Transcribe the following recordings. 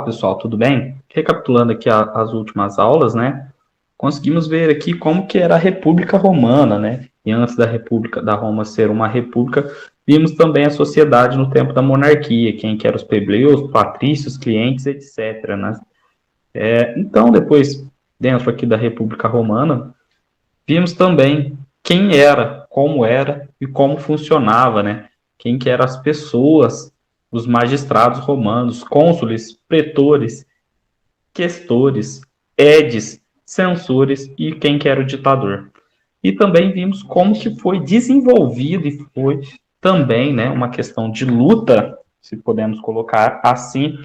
Pessoal, tudo bem? Recapitulando aqui as últimas aulas, né? Conseguimos ver aqui como que era a República Romana, né? E antes da República da Roma ser uma república, vimos também a sociedade no tempo da monarquia, quem que eram os plebeus, patrícios, clientes, etc, né? Então, depois, dentro aqui da República Romana, vimos também quem era e como funcionava, né? Quem que eram as pessoas, os magistrados romanos, cônsules, pretores, questores, edes, censores e quem que era o ditador. E também vimos como que foi desenvolvido e foi também, né, uma questão de luta, se podemos colocar assim,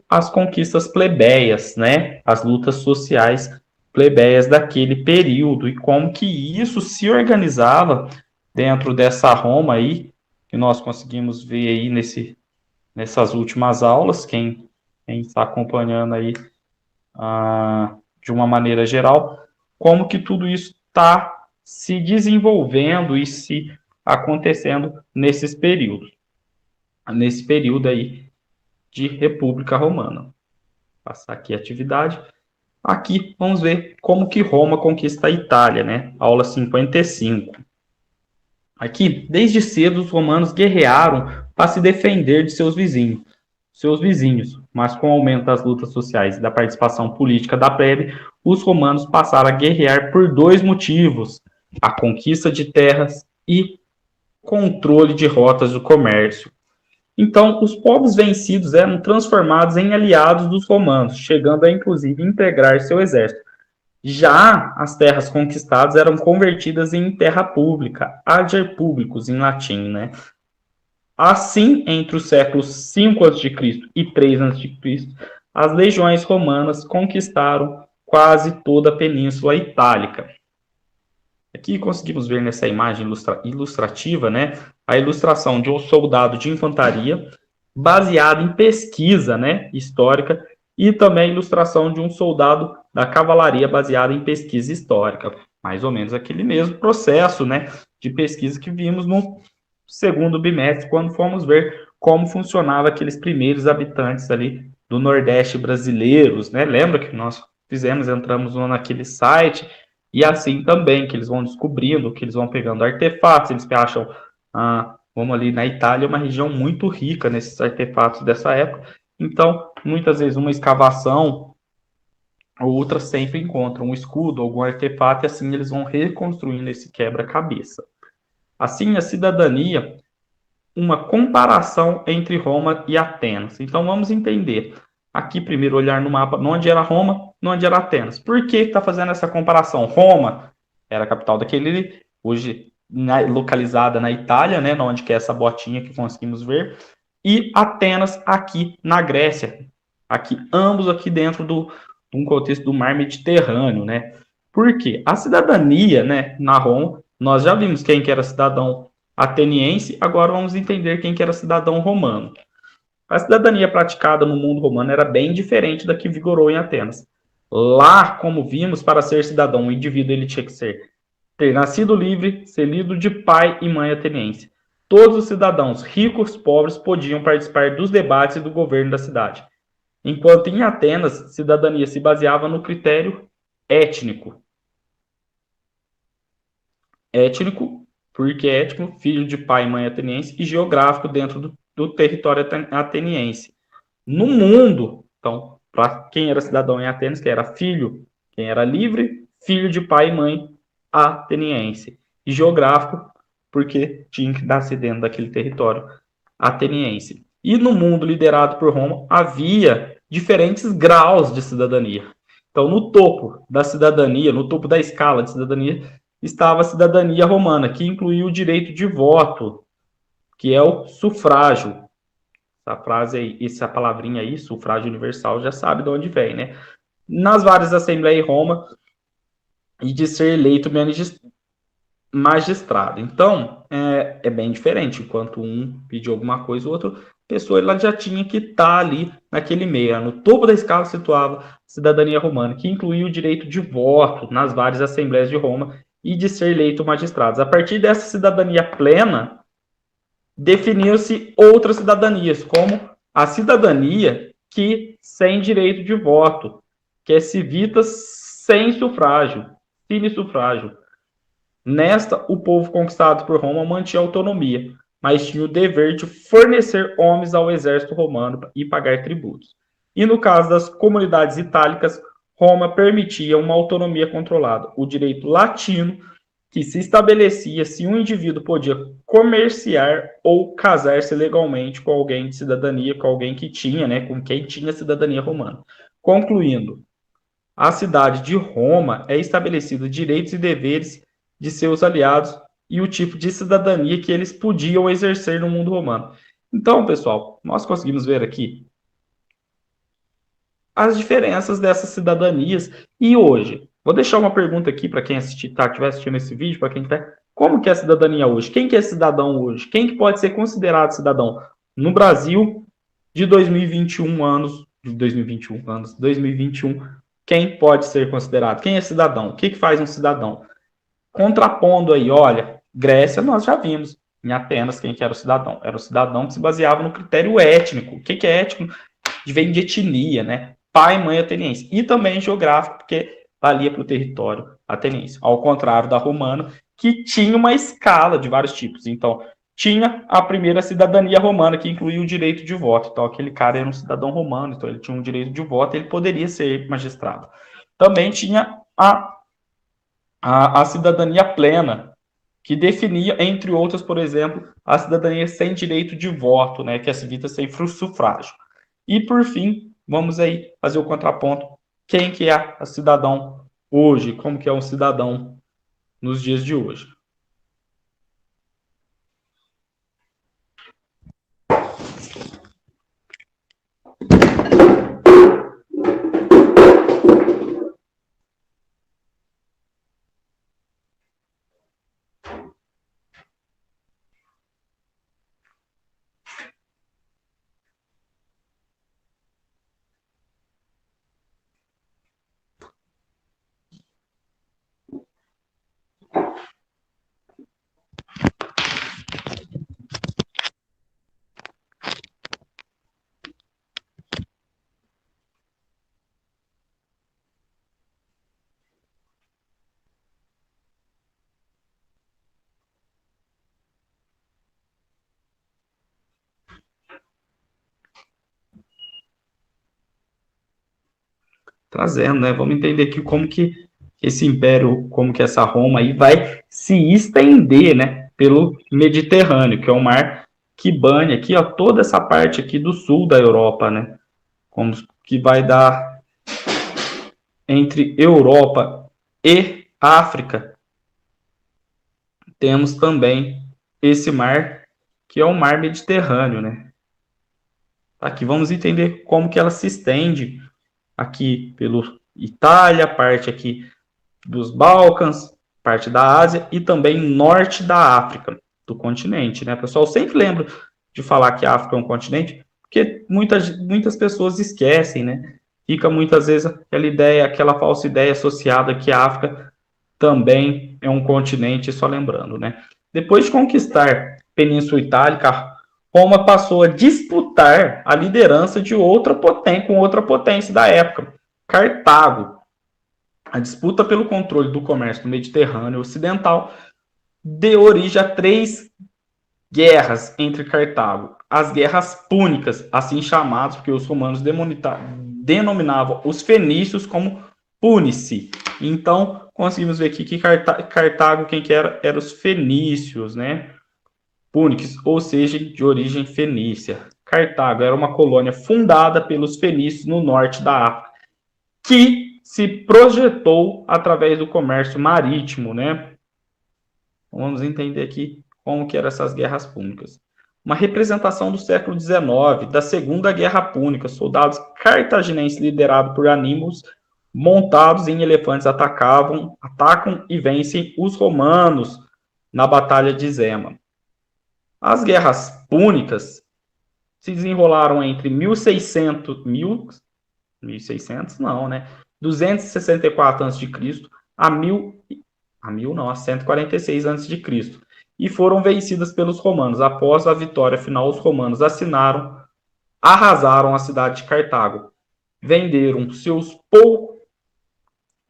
as conquistas plebeias, né, as lutas sociais plebeias daquele período e como que isso se organizava dentro dessa Roma aí, que nós conseguimos ver aí nessas últimas aulas, quem está acompanhando aí de uma maneira geral, como que tudo isso está se desenvolvendo e se acontecendo nesse período aí de República Romana. Vou passar aqui a atividade. Aqui vamos ver como que Roma conquista a Itália, né? Aula 55. Aqui, desde cedo, os romanos guerrearam para se defender de seus vizinhos, mas com o aumento das lutas sociais e da participação política da plebe, os romanos passaram a guerrear por dois motivos: a conquista de terras e controle de rotas do comércio. Então, os povos vencidos eram transformados em aliados dos romanos, chegando a inclusive integrar seu exército. Já as terras conquistadas eram convertidas em terra pública, ager publicus em latim, né? Assim, entre os séculos 5 a.C. e 3 a.C., as legiões romanas conquistaram quase toda a Península Itálica. Aqui conseguimos ver nessa imagem ilustrativa, né, a ilustração de um soldado de infantaria baseado em pesquisa, né, histórica, e também a ilustração de um soldado da cavalaria baseado em pesquisa histórica. Mais ou menos aquele mesmo processo, né, de pesquisa que vimos no segundo bimestre, quando fomos ver como funcionava aqueles primeiros habitantes ali do Nordeste brasileiros, né? Lembra que nós entramos naquele site, e assim também, que eles vão descobrindo, que eles vão pegando artefatos, eles acham, vamos ali na Itália, uma região muito rica nesses artefatos dessa época, então, muitas vezes uma escavação ou outra sempre encontra um escudo, algum artefato, e assim eles vão reconstruindo esse quebra-cabeça. Assim, a cidadania, uma comparação entre Roma e Atenas. Então, vamos entender. Aqui, primeiro, olhar no mapa onde era Roma, onde era Atenas. Por que está fazendo essa comparação? Roma era a capital daquele, hoje localizada na Itália, né, onde que é essa botinha que conseguimos ver, e Atenas aqui na Grécia. Aqui, ambos aqui dentro de um contexto do mar Mediterrâneo, né? Por quê? A cidadania, né, na Roma, nós já vimos quem que era cidadão ateniense, agora vamos entender quem que era cidadão romano. A cidadania praticada no mundo romano era bem diferente da que vigorou em Atenas. Lá, como vimos, para ser cidadão, o indivíduo ele tinha que ter nascido livre, ser lido de pai e mãe ateniense. Todos os cidadãos, ricos, pobres, podiam participar dos debates e do governo da cidade. Enquanto em Atenas, cidadania se baseava no critério étnico. Étnico, porque é étnico, filho de pai e mãe ateniense, e geográfico dentro do território ateniense. No mundo, então, para quem era cidadão em Atenas, que era filho, quem era livre, filho de pai e mãe ateniense. E geográfico, porque tinha que nascer dentro daquele território ateniense. E no mundo liderado por Roma, havia diferentes graus de cidadania. Então, no topo da cidadania, no topo da escala de cidadania, estava a cidadania romana, que incluía o direito de voto, que é o sufrágio. Essa frase aí, essa palavrinha aí, sufrágio universal, já sabe de onde vem, né? Nas várias assembleias em Roma, e de ser eleito magistrado. Então, é bem diferente. Enquanto um pediu alguma coisa, o outro pessoa ela já tinha que estar ali naquele meio. No topo da escala situava a cidadania romana, que incluía o direito de voto nas várias assembleias de Roma e de ser eleito magistrados. A partir dessa cidadania plena, definiam-se outras cidadanias, como a cidadania que sem direito de voto, que é civitas sem sufrágio, sufrágio. Nesta, o povo conquistado por Roma mantinha autonomia, mas tinha o dever de fornecer homens ao exército romano e pagar tributos. E no caso das comunidades itálicas, Roma permitia uma autonomia controlada, o direito latino, que se estabelecia se um indivíduo podia comerciar ou casar-se legalmente com alguém de cidadania, com alguém que tinha, né, com quem tinha cidadania romana. Concluindo, a cidade de Roma é estabelecida direitos e deveres de seus aliados e o tipo de cidadania que eles podiam exercer no mundo romano. Então, pessoal, nós conseguimos ver aqui as diferenças dessas cidadanias. E hoje, vou deixar uma pergunta aqui para quem estiver assistindo esse vídeo, para quem está. Como que é a cidadania hoje? Quem que é cidadão hoje? Quem que pode ser considerado cidadão? No Brasil, de 2021 anos, 2021, quem pode ser considerado? Quem é cidadão? O que, que faz um cidadão? Contrapondo aí, olha, Grécia nós já vimos em Atenas quem que era o cidadão. Era o cidadão que se baseava no critério étnico. O que, que é étnico? Vem de etnia, né? Pai e mãe ateniense. E também geográfico, porque valia para o território ateniense. Ao contrário da romana, que tinha uma escala de vários tipos. Então, tinha a primeira cidadania romana, que incluía o direito de voto. Então, aquele cara era um cidadão romano, então ele tinha um direito de voto, ele poderia ser magistrado. Também tinha a cidadania plena, que definia, entre outras, por exemplo, a cidadania sem direito de voto, né, que é a civita sem sufrágio. E, por fim, vamos aí fazer o contraponto. Quem que é a cidadão hoje? Como que é um cidadão nos dias de hoje? Trazendo, né? Vamos entender aqui como que esse império, como que essa Roma aí vai se estender, né, pelo Mediterrâneo, que é o mar que banha aqui, ó, toda essa parte aqui do sul da Europa, né? Como que vai dar entre Europa e África. Temos também esse mar que é o mar Mediterrâneo, né? Aqui vamos entender como que ela se estende aqui pelo Itália, parte aqui dos Balcãs, parte da Ásia e também norte da África, do continente, né? Pessoal, sempre lembro de falar que a África é um continente, porque muitas pessoas esquecem, né? Fica muitas vezes aquela ideia, aquela falsa ideia associada que a África também é um continente, só lembrando, né? Depois de conquistar a Península Itálica, Roma passou a disputar a liderança de outra potência, com outra potência da época, Cartago. A disputa pelo controle do comércio no Mediterrâneo Ocidental deu origem a 3 guerras entre Cartago. As guerras púnicas, assim chamadas, porque os romanos denominavam os fenícios como Púnice. Então, conseguimos ver aqui que Cartago, quem que era? Eram os fenícios, né? Púniques, ou seja, de origem fenícia. Cartago era uma colônia fundada pelos fenícios no norte da África, que se projetou através do comércio marítimo, né? Vamos entender aqui como que eram essas guerras púnicas. Uma representação do século XIX, da Segunda Guerra Púnica, soldados cartaginenses liderados por anímos montados em elefantes atacam e vencem os romanos na Batalha de Zema. As guerras púnicas se desenrolaram entre 1600 não, né? 264 a.C. a 146 a.C. e foram vencidas pelos romanos. Após a vitória final, os romanos assinaram arrasaram a cidade de Cartago, venderam seus poucos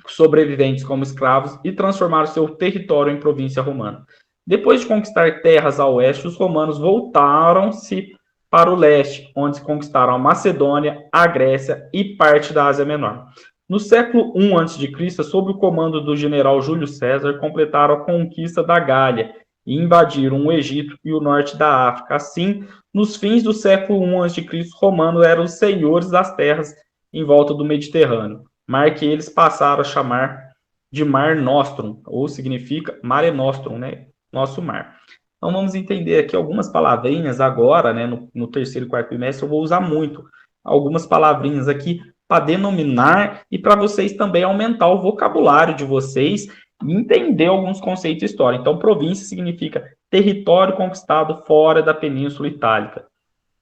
sobreviventes como escravos e transformaram seu território em província romana. Depois de conquistar terras a oeste, os romanos voltaram-se para o leste, onde conquistaram a Macedônia, a Grécia e parte da Ásia Menor. No século I a.C., sob o comando do general Júlio César, completaram a conquista da Gália e invadiram o Egito e o norte da África. Assim, nos fins do século I a.C., os romanos eram os senhores das terras em volta do Mediterrâneo, mar que eles passaram a chamar de Mar Nostrum, ou significa Mare Nostrum, né? Nosso mar. Então vamos entender aqui algumas palavrinhas agora, né? No terceiro e quarto trimestre eu vou usar muito algumas palavrinhas aqui para denominar e para vocês também aumentar o vocabulário de vocês e entender alguns conceitos históricos. Então, província significa território conquistado fora da Península Itálica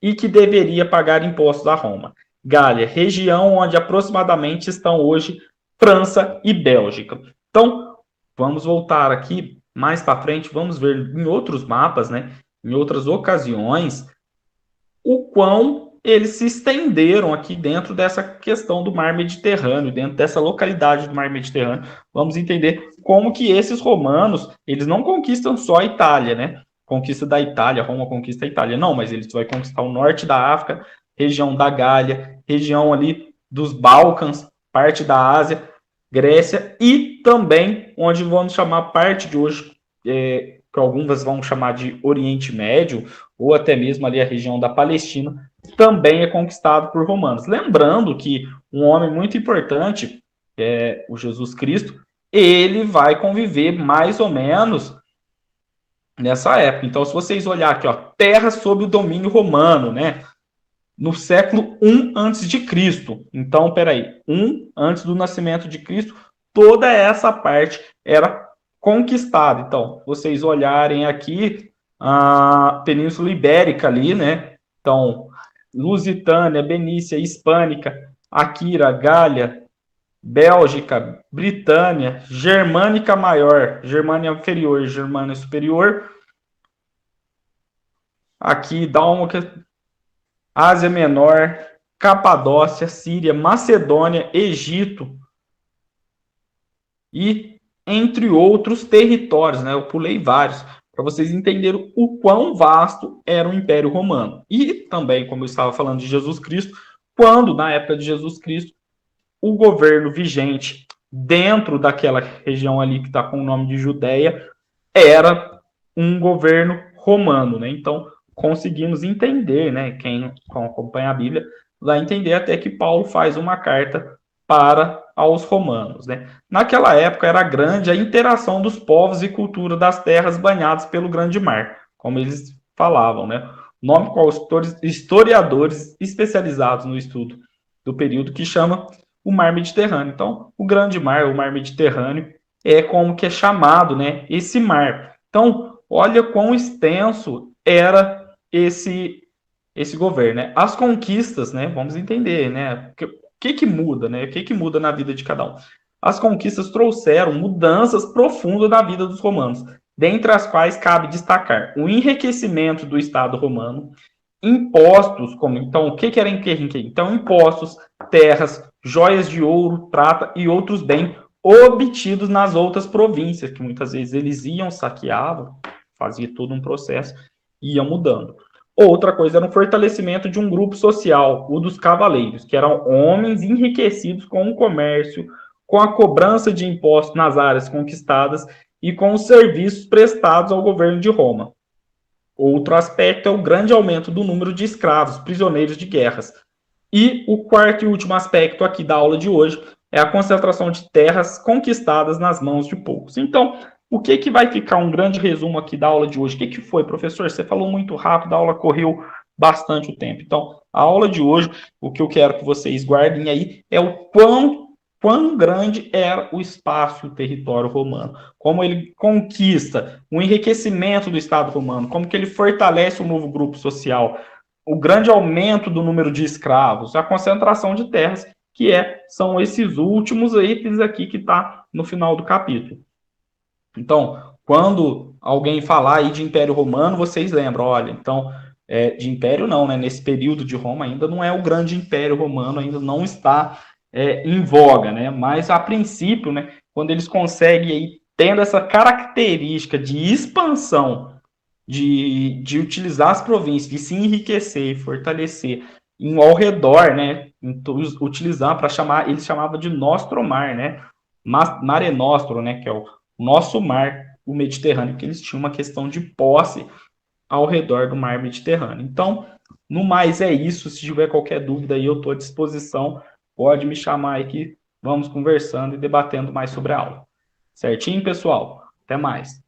e que deveria pagar impostos a Roma. Gália, região onde aproximadamente estão hoje França e Bélgica. Então, vamos voltar aqui mais para frente, vamos ver em outros mapas, né, em outras ocasiões, o quão eles se estenderam aqui dentro dessa questão do mar Mediterrâneo, dentro dessa localidade do mar Mediterrâneo. Vamos entender como que esses romanos, eles não conquistam só a Itália, né? Conquista da Itália, Roma conquista a Itália. Não, mas eles vão conquistar o norte da África, região da Gália, região ali dos Balcãs, parte da Ásia, Grécia e também onde vamos chamar parte de hoje, que algumas vão chamar de Oriente Médio, ou até mesmo ali a região da Palestina, também é conquistado por romanos. Lembrando que um homem muito importante, o Jesus Cristo, ele vai conviver mais ou menos nessa época. Então, se vocês olharem aqui, ó, terra sob o domínio romano, né? No século I a.C. Então, peraí, antes do nascimento de Cristo, toda essa parte era conquistada. Então, vocês olharem aqui a Península Ibérica ali, né? Então, Lusitânia, Benícia, Hispânica, Aquira, Gália, Bélgica, Britânia, Germânica Maior, Germânia Inferior, Germânia Superior. Aqui, Dálmacia, Ásia Menor, Capadócia, Síria, Macedônia, Egito e entre outros territórios, né? Eu pulei vários, para vocês entenderem o quão vasto era o Império Romano. E também, como eu estava falando de Jesus Cristo, quando, na época de Jesus Cristo, o governo vigente dentro daquela região ali que está com o nome de Judéia era um governo romano, né? Então, conseguimos entender, né? Quem acompanha a Bíblia vai entender até que Paulo faz uma carta para aos romanos, né? Naquela época era grande a interação dos povos e cultura das terras banhadas pelo grande mar, como eles falavam, né? Nome qual historiadores especializados no estudo do período que chama o Mar Mediterrâneo. Então, o grande mar, o Mar Mediterrâneo, é como que é chamado, né? Esse mar. Então, olha quão extenso era esse governo, né? As conquistas, né? Vamos entender, né? O que muda, né? O que muda na vida de cada um? As conquistas trouxeram mudanças profundas na vida dos romanos, dentre as quais cabe destacar o enriquecimento do Estado romano, impostos, como então o que era enriquecimento? Então impostos, terras, joias de ouro, prata e outros bens obtidos nas outras províncias, que muitas vezes eles iam, saqueavam, fazia todo um processo, ia mudando. Outra coisa era o fortalecimento de um grupo social, o dos cavaleiros, que eram homens enriquecidos com o comércio, com a cobrança de impostos nas áreas conquistadas e com os serviços prestados ao governo de Roma. Outro aspecto é o grande aumento do número de escravos, prisioneiros de guerras. E o quarto e último aspecto aqui da aula de hoje é a concentração de terras conquistadas nas mãos de poucos. Então, o que vai ficar um grande resumo aqui da aula de hoje? O que foi, professor? Você falou muito rápido, a aula correu bastante o tempo. Então, a aula de hoje, o que eu quero que vocês guardem aí é o quão grande era o espaço e o território romano, como ele conquista o enriquecimento do Estado romano, como que ele fortalece um novo grupo social, o grande aumento do número de escravos, a concentração de terras, que são esses últimos itens aqui que está no final do capítulo. Então, quando alguém falar aí de Império Romano, vocês lembram, olha, então, de império não, né? Nesse período de Roma ainda não é o grande império romano, ainda não está em voga, né? Mas a princípio, né, quando eles conseguem aí, tendo essa característica de expansão, de utilizar as províncias, de se enriquecer e fortalecer ao redor, né? Então, utilizar para chamar, eles chamavam de Nostromar, né? Mare Nostrum, né? Que é o nosso mar, o Mediterrâneo, porque eles tinham uma questão de posse ao redor do mar Mediterrâneo. Então, no mais é isso. Se tiver qualquer dúvida aí, eu estou à disposição. Pode me chamar aí que vamos conversando e debatendo mais sobre a aula. Certinho, pessoal? Até mais.